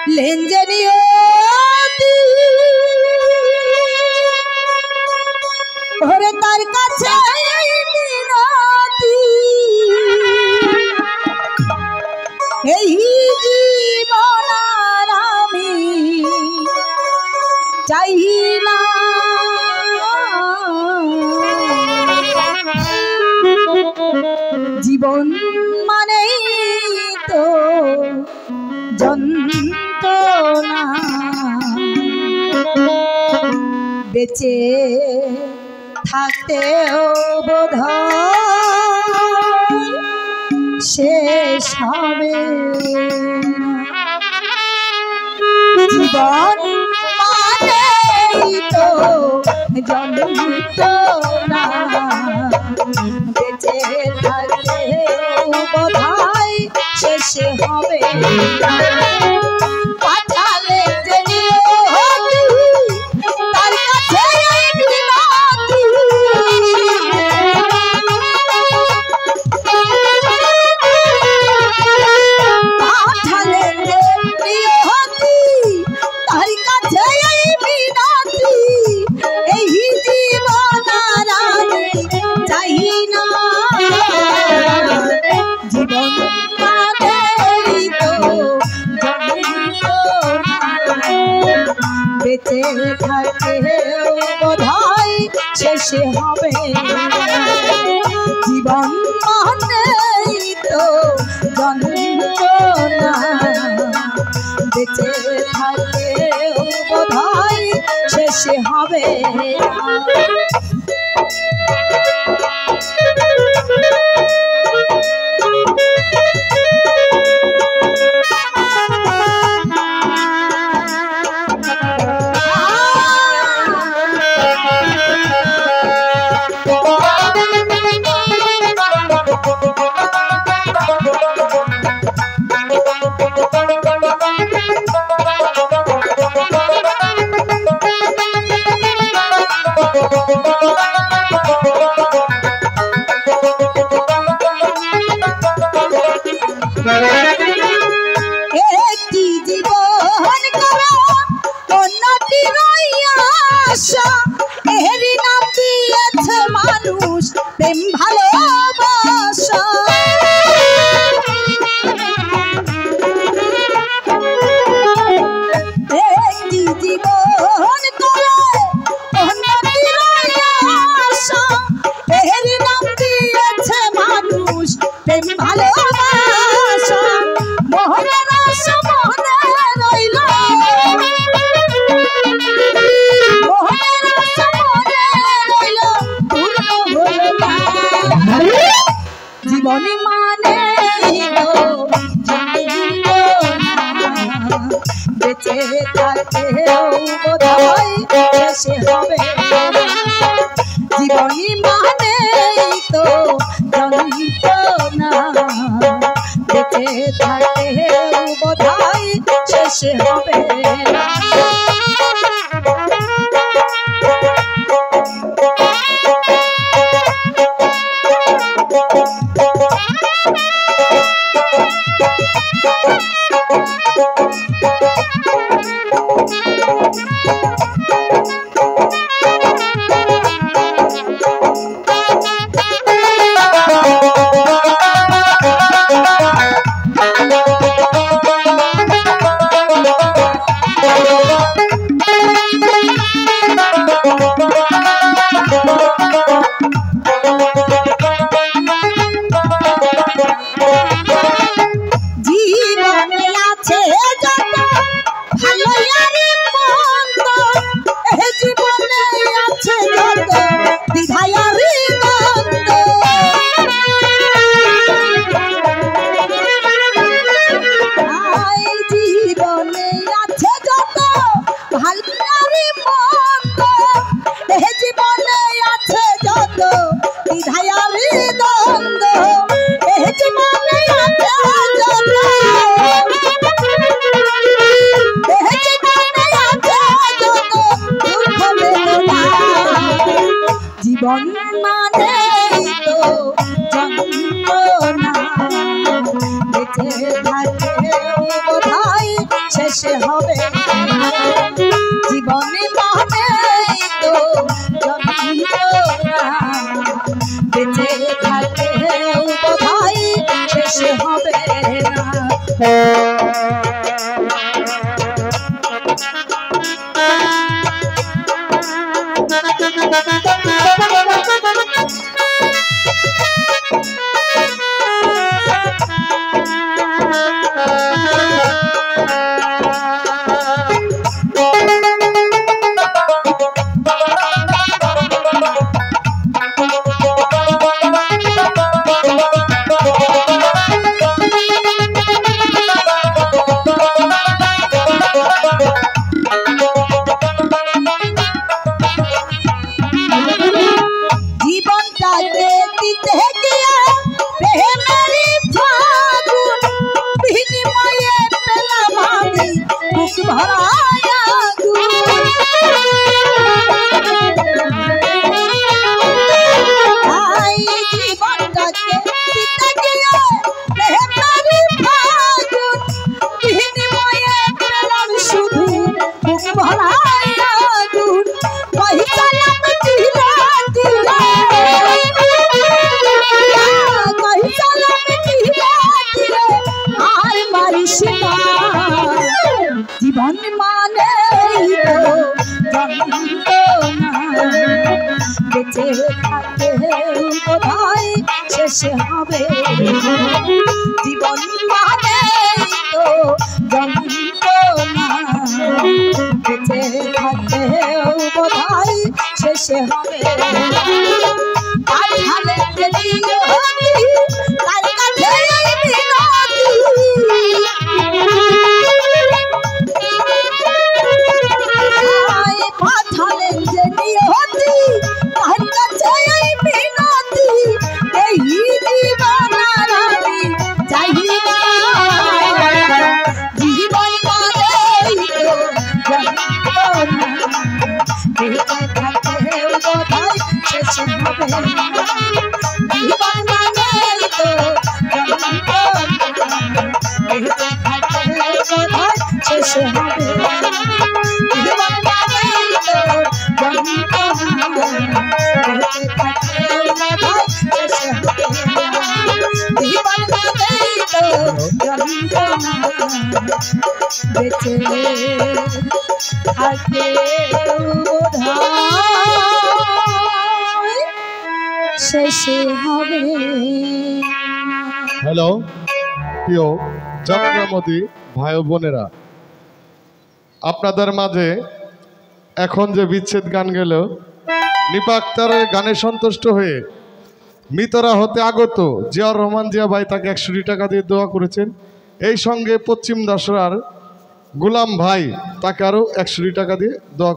লেঞ্জনীয় ওরে তার কাছে মিনতি এই জীবন আর আমি চাই না জীবন মানেই তো যন্ত্রণা বেঁচে থাকতেও বোধহয় শেষ হবে জীবন মানেই তো যন্ত্রণা বেঁচে থাকতেও বোধহয় শেষ হবে পাঠালে যে তার কাছে পাঠালে তার কাছে এই জীবন আর আমি চাই না জীবন বেঁচে থাকতেও বোধহয় শেষ হবে জীবন মানেই তো যন্ত্রণা বেঁচে থাকতেও বোধহয় শেষ হবে একটি জীবন করো অন্যটি আশা এরই নাম দিয়েছে মানুষ প্রেম ভালোবাসা একটি জীবন করো অন্যটি আশা এরই নাম দিয়েছে মানুষ প্রেম ভালোবাসা মোহনের আশা মোহনে রইল মোহনের আশা মোহনে রইল পূর্ণ হলো না জীবন মানে বেঁচে থাকতেও বোধহয় শেষ হবে জীবনী মানে তো যন্ত্রণা বেঁচে থাকতেও বোধহয় শেষ হবে জীবনে আছে যত শেষে হবে জীবনে মানে তো যন্ত্রণা বেঁচে থাকলেও বোধহয় শেষে হবে না। জীবন মানে বেঁচে থাকতে বোধহয় শেষে হবে জীবন মানে তো যন্ত্রণা বেঁচে থাকতে বোধহয় শেষে হবে পাঠালে যদি তার কাছে বেঁচে থাকে শেষে হবে। হ্যালো প্রিয় যাত্রামতী ভাই বোনেরা, আপনাদের মাঝে এখন যে বিচ্ছেদ গান গেল, নিপা আক্তারের গানে সন্তুষ্ট হয়ে মৃতরা হতে আগত জিয়াউর রহমান জিয়া ভাই তাকে 100 টাকা দিয়ে দোয়া করেছেন। এই সঙ্গে পশ্চিম দাসরার গোলাম ভাই তাকে আরও 100 টাকা দিয়ে দোয়া